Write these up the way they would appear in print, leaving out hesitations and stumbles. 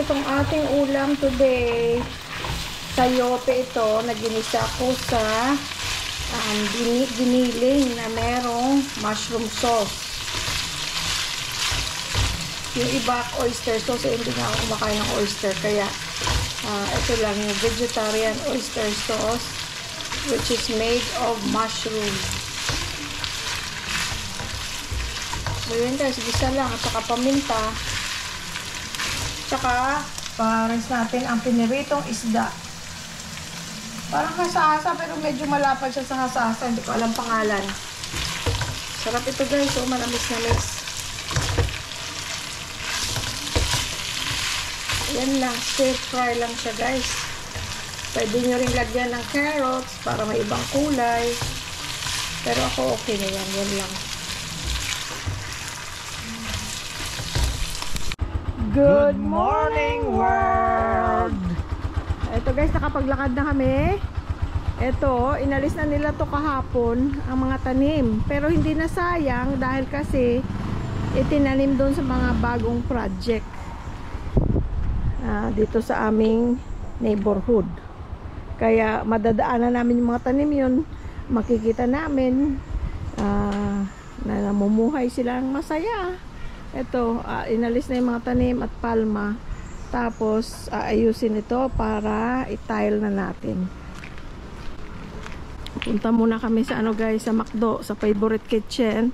ang ating ulam today. Sayote ito, naginisa ko sa giniling na merong mushroom sauce. Yung iba oyster sauce, hindi nga ako kumakain ng oyster, kaya ito lang yung vegetarian oyster sauce which is made of mushroom. So yun guys, gisa lang at saka paminta. Tsaka pares natin ang piniritong isda. Parang hasa-hasa pero medyo malapad siya sa hasa-hasa, hindi ko alam pangalan. Sarap ito guys, so manamis-namis. Yan lang, stir fry lang siya guys. Pwede nyo rin lagyan ng carrots para may ibang kulay. Pero ako okay na yan, yan lang. Good morning world! Ito guys, nakapaglakad na kami. Ito, inalis na nila to kahapon ang mga tanim. Pero hindi na sayang dahil kasi itinanim doon sa mga bagong project. Dito sa aming neighborhood. Kaya madadaanan namin yung mga tanim yun. Makikita namin na namumuhay silang masaya. Ito, inalis na yung mga tanim at palma. Tapos, ayusin ito para i-tile na natin. Punta muna kami sa guys, sa McDo, sa favorite kitchen.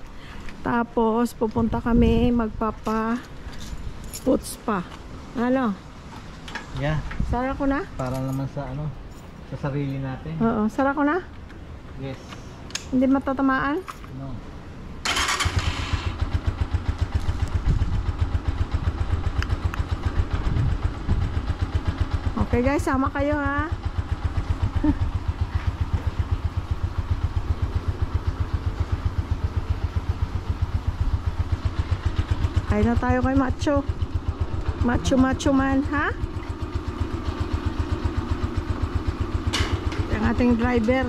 Tapos, pupunta kami magpapa-food spa. Ano? Yeah. Sara ko na? Para naman sa sa sarili natin. Oo, sara ko na? Yes. Hindi matatamaan? No. Okay guys, sama kayo ha. Kain na tayo kay Macho. Macho man, ha? Ang ating driver.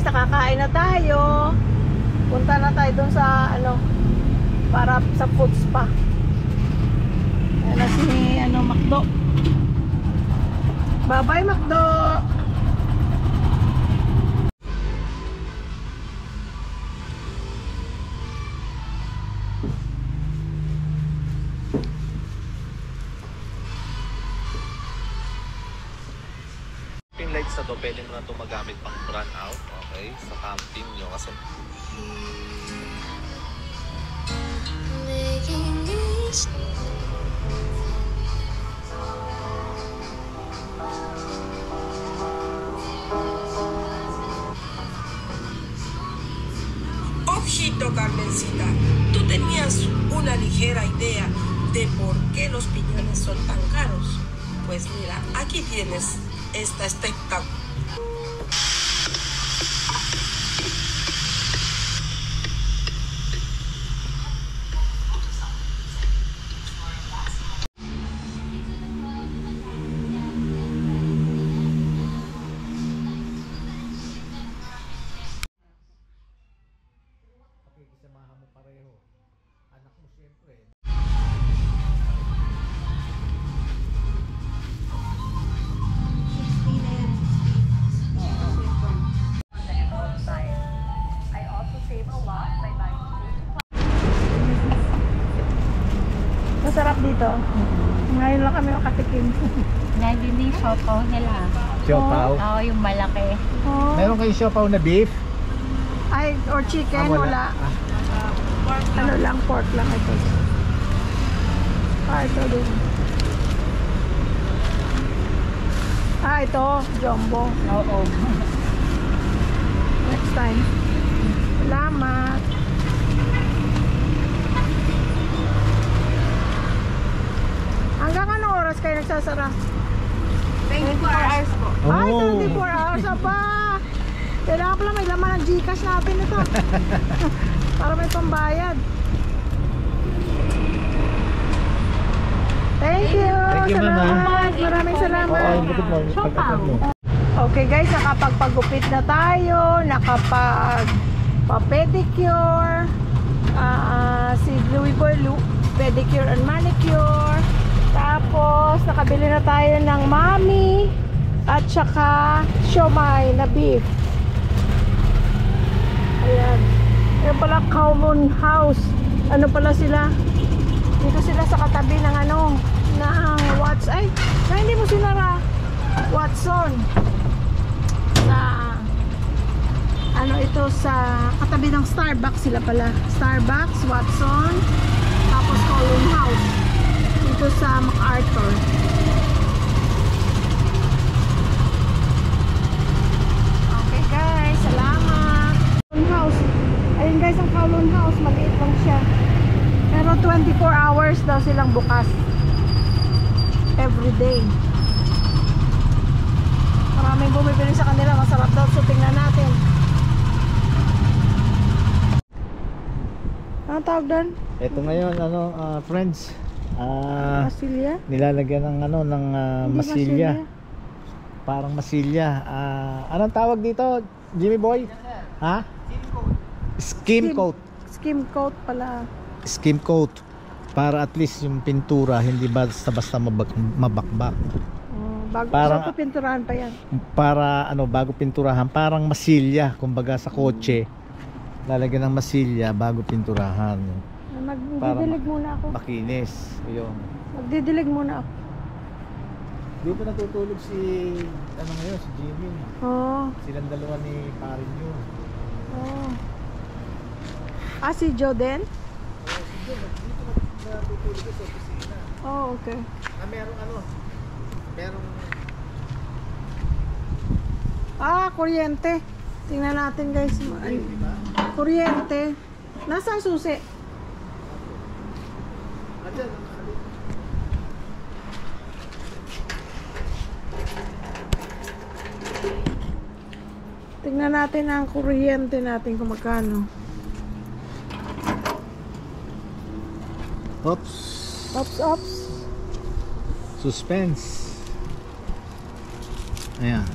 Nakakain na tayo. Punta na tayo dun sa para sa food spa. Ayan na si McDo. Bye bye McDo. Yung lights na to, pwede mo na ito magamit pang run out. Okay, sa camping nyo kasi Ojito, Carmencita, tú tenías una ligera idea de por qué los piñones son tan caros. Pues mira, aquí tienes esta espectacular. Pakikisamahan mo pareho. Anak mo siyempre. Masarap dito. Ngayon lang kami makatikim. Nandun yung siopaw nila. Siopaw? Oo, yung malaki. Oh. Meron kayo siopaw na beef? Ay, or chicken, wala. Ano lang, pork lang ito. Ito din. Ah, ito, jumbo. Oo. Next time. Salamat. Hanggang anong oras kayo nagsasara? 24 hours po. Ay, 24 hours pa. Kailangan pala may laman ng Gcash natin ito. Para may pambayad. Thank you. Thank you, Mama. Salamat. Maraming salamat. Okay guys, nakapagpagupit na tayo. Nakapag-pedicure. Si Louis Boy pedicure and manicure. Tapos nakabili na tayo ng mami at saka siomai na beef. Ayan. Ayan pala Kowloon House. Ano pala sila? Dito sila sa katabi ng ano, ng Watson. Ay, na hindi mo sinara. Watson. Sa ano ito, sa katabi ng Starbucks sila pala. Starbucks, Watson, tapos Kowloon House. Dito sa MacArthur. Okay guys, salamat. Kowloon House. Ayun guys, ang Kowloon House, maliit lang siya. Pero 24 hours daw silang bukas. Every day. Maraming bumibili sa kanila, masarap daw, so tingnan natin. Anong tawag doon? Ito ngayon, friends. Masilya? Nilalagyan ng ng Hindi masilya. Parang masilya. Anong tawag dito, Jimmy Boy? Ha? Skim coat. Skim coat pala. Skim coat. Para at least yung pintura hindi basta-basta mabakbak. Bago Parang- so, pinturahan pa yan. Para bago pinturahan, parang masilya, kumbaga sa kotse. Lalagyan ng masilya bago pinturahan. Magdidilig muna ako. Makinis. Ayun. Magdidilig muna ako. Dito natutulog si ngayon, si Jimmy. Oo. Silang dalawa ni parin yun. Oh. Ah, si Joe din? Dito natutulog sa opisina. Oh, okay. Merong Kuryente. Tingnan natin guys. Kuryente. Nasaan susi? Tingnan natin ang kuryente natin kung magkano. Oops. Ops. Suspense. Ayan.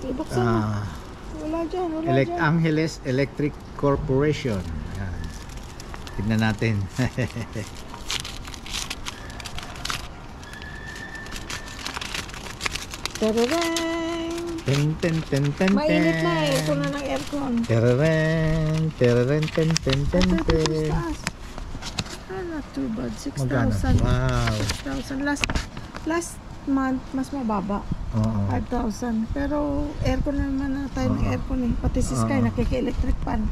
Ibuksan mo. Wala dyan, wala dyan. Angeles Electric Corporation. Ayan. Tignan natin. Tararang! Ten. Mainit na eh. Ito na ng aircon. Tereren. Not too bad. Magkano? 6,000. Wow. 6,000. Last month, mas mababa. Oo. 5,000. Pero aircon naman na tayo ng aircon eh. Pati si Sky, Oo. nakiki-electric fan.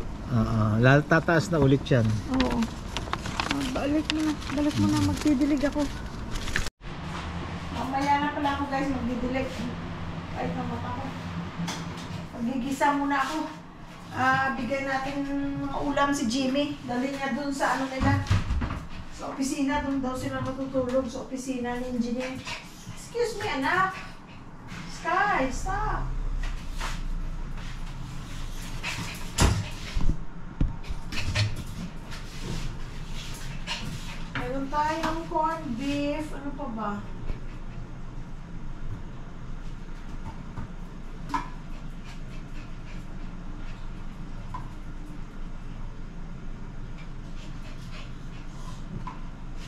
Lalo tataas na ulit yan. Oo. Balik mo na. Magdidilig ako. Mamaya na pala ako guys, magdidilig. Kahit na mata ko. Magigisa muna ako. Bigay natin mga ulam si Jimmy. Dali niya dun sa ano nila. Sa opisina, dun daw sila matutulog sa opisina ni engineer. Excuse me, anak. Sky, stop. Meron tayong corned beef. Ano pa ba?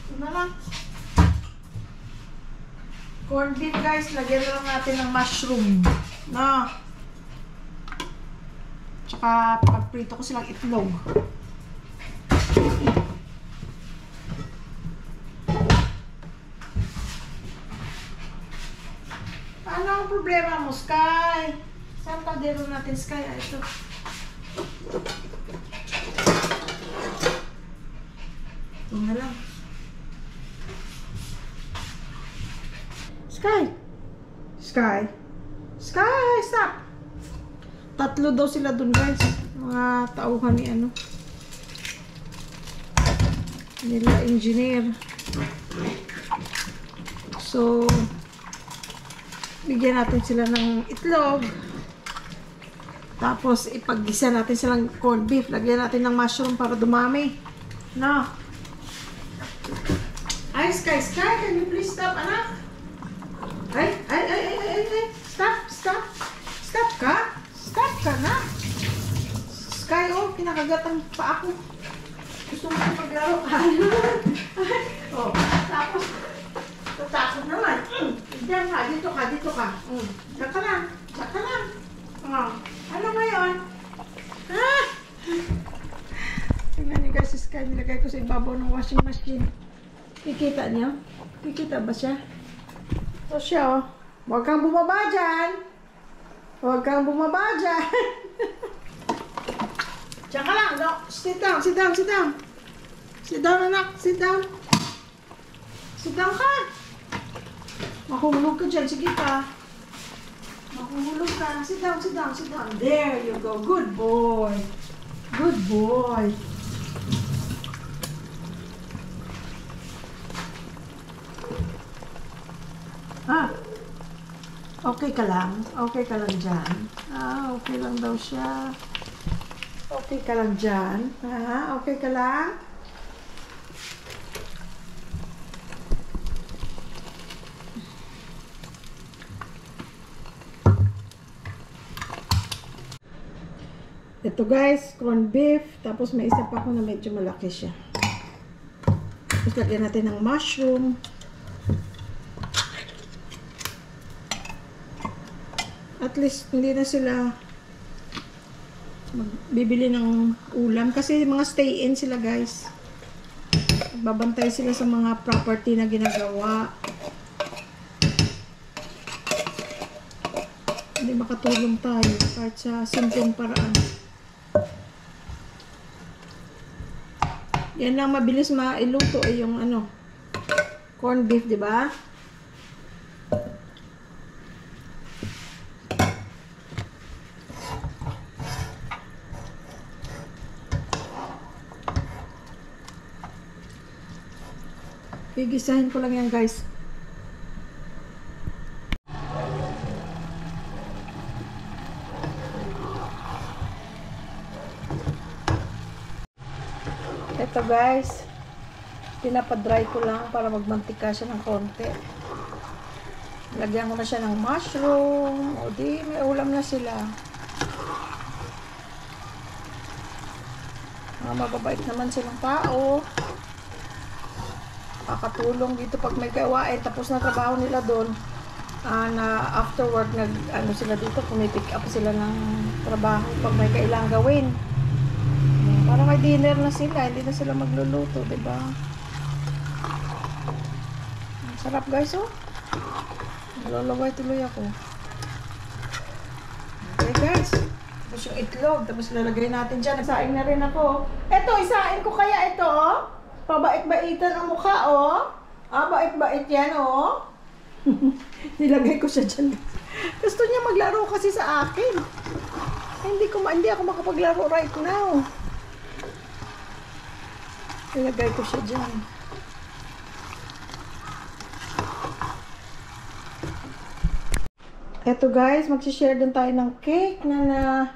Ito na lang. Corned beef guys, lagyan na lang natin ng mushroom. No. Tsaka pagprito ko silang itlog. Ano ang problema mo, Sky? Saan kaldero natin, Sky? Ito. Ito na lang. Sky! Tatlo daw sila dun guys. Mga tauhan ni ano. Nila engineer. So, bigyan natin sila ng itlog. Tapos, ipag-gisa natin silang corned beef. Lagyan natin ng mushroom para dumami. No? Ay, Sky, can you please stop, anak? Ay. Stop ka na. Sky, oh, kinakagat ang paa ko. Gusto mo maglaro ka. Oh, tapos, tatakot naman. Diyan ka, dito ka. Diyan ka lang. Oh, ano ngayon? Ah! Tingnan niyo guys, si Sky, nilagay ko sa ibabaw ng washing machine. Kikita niyo? Kikita ba siya? Ito siya, oh. Huwag kang bumaba dyan. Tsaka lang, no? Sit down. Sit down, anak. Sit down ka. Makuhulog ka dyan. Sige ka. Makuhulog ka. Sit down. There you go. Good boy. Ah. Okay ka lang dyan. Okay lang daw siya. Okay ka lang dyan. Okay ka lang. Ito guys, corned beef. Tapos may isa pa ako na medyo malaki siya. Tapos lagyan natin ng mushroom. At least hindi na sila bibili ng ulam kasi mga stay-in sila guys. Babantay sila sa mga property na ginagawa. Hindi makatulong tayo kahit sa simpleng paraan. Yan lang mabilis mailuto ay yung ano, corned beef, di ba? Gigisahin ko lang yan guys. Ito guys, pinapadry ko lang para magmantika siya ng konti. Lagyan ko na siya ng mushroom. O di, may ulam na sila. Mababait naman silang tao. Kakatulong dito pag may gawain. Tapos na trabaho nila doon. Na after work, ano sila dito, pumipick up sila ng trabaho pag may kailangang gawin. Para may dinner na sila, hindi na sila magluluto, diba? Ang sarap guys, oh. Nalulaway tuloy ako. Okay guys. Tapos yung itlog, tapos lalagay natin dyan. Isaing na rin ako. Eto, isaing ko kaya ito, oh. Pabait-baitan ang mukha, oh. Bait-bait yan, oh. Nilagay ko siya dyan. Gusto niya maglaro kasi sa akin. Hindi ako makapaglaro right now. Nilagay ko siya dyan. Eto guys, mag-share din tayo ng cake na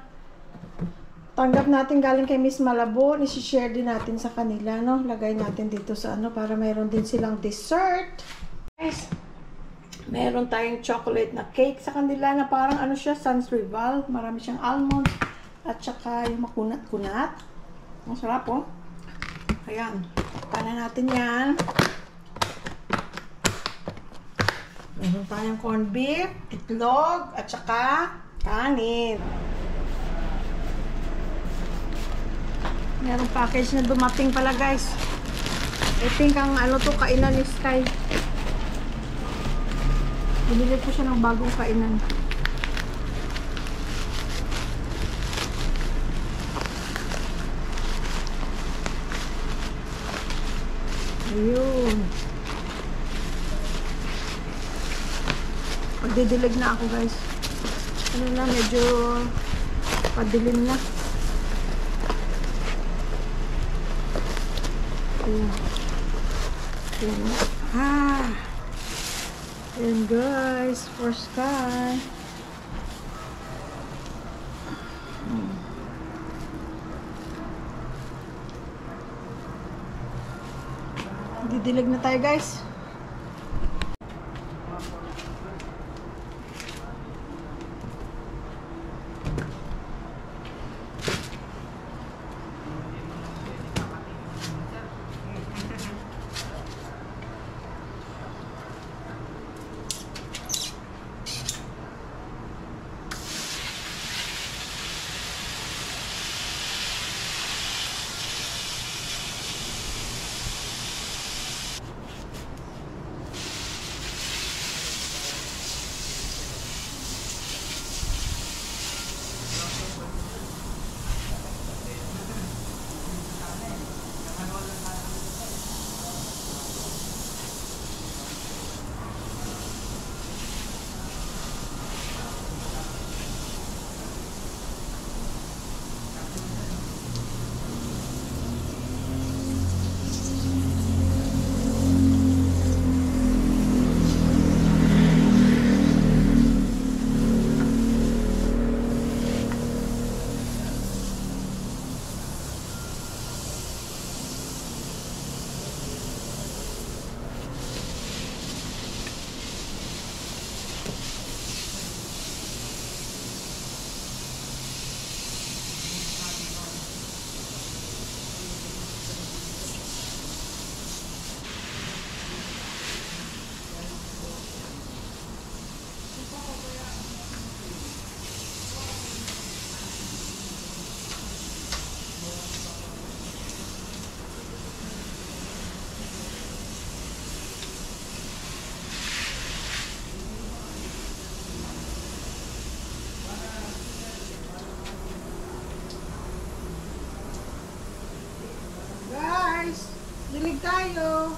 tanggap natin galing kay Miss Malabo. I-share din natin sa kanila, no? Lagay natin dito sa ano para mayroon din silang dessert. Guys, meron tayong chocolate na cake sa kanila na parang ano siya, Sans Rival. Marami siyang almond at saka yung makunat-kunat. Ang sarap, oh. Ayan. Paano natin yan? Meron tayong corned beef, itlog, at saka kanin. Merong package na dumating pala guys. I think ang ano to, kainan ni Sky. Binili ko siya ng bagong kainan. Ayun. Magdidilig na ako guys. Ano na, medyo Napapadilim na. Ayan. Ayan. Ayan guys, first car. Didilig na tayo guys. Dilig tayo.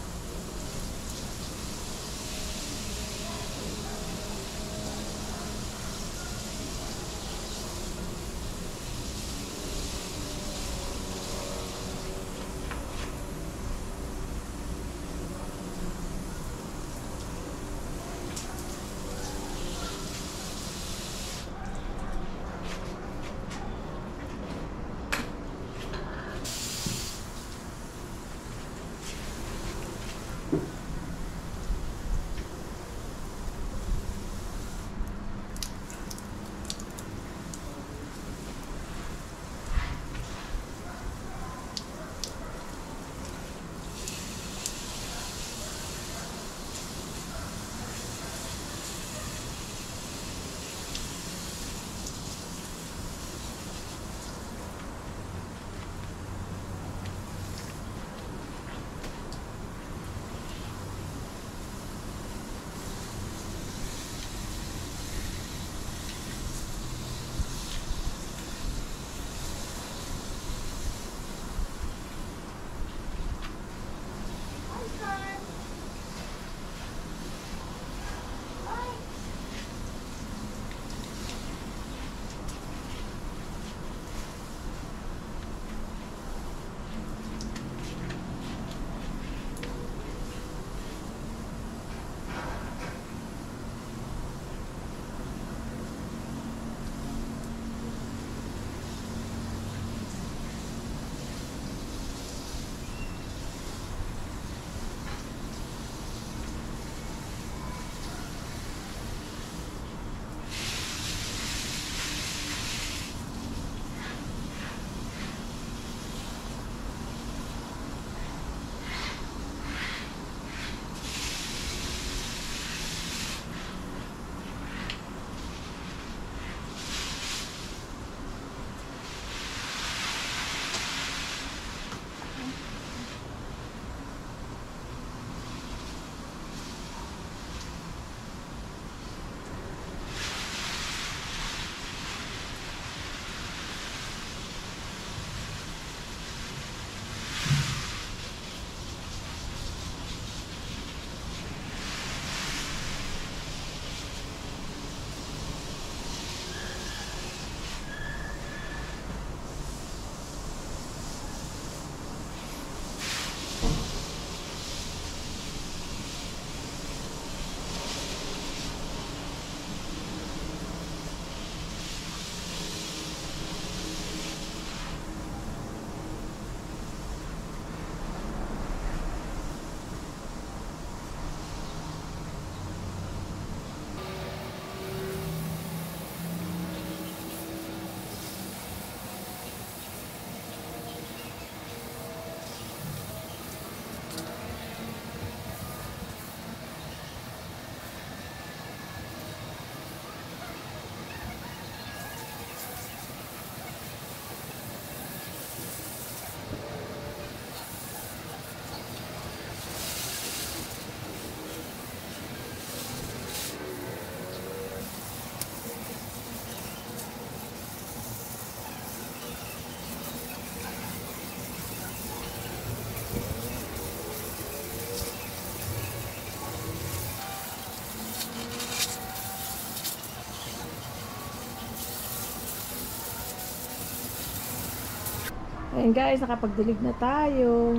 Ayan guys, nakapagdilig na tayo.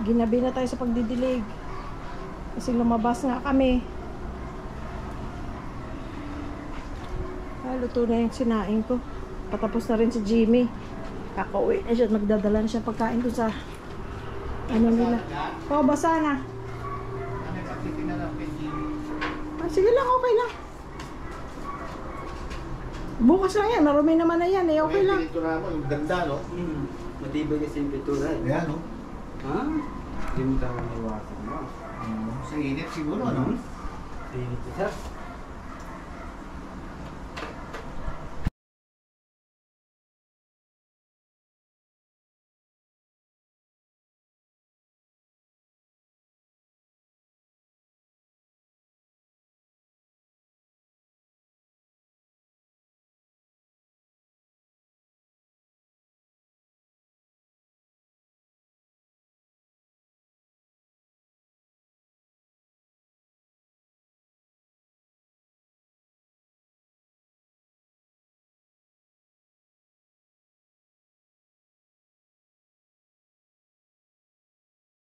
Ginabi na tayo sa pagdidilig. Kasi lumabas nga kami. Luto na yung sinaing ko. Patapos na rin si Jimmy. Kakauwi na siya. Magdadala na siya pagkain doon sa ano nila. Oh, basa na. Ah, sige lang, okay lang. Bukas lang yan. Marumi naman na yan eh. Okay lang. Pintura mo, yung ganda, no? Matibay kasi yung pintura eh. Ayan, no? Ha? Hindi mo tama iwasan mo. Sa init siguro, no? Init siya.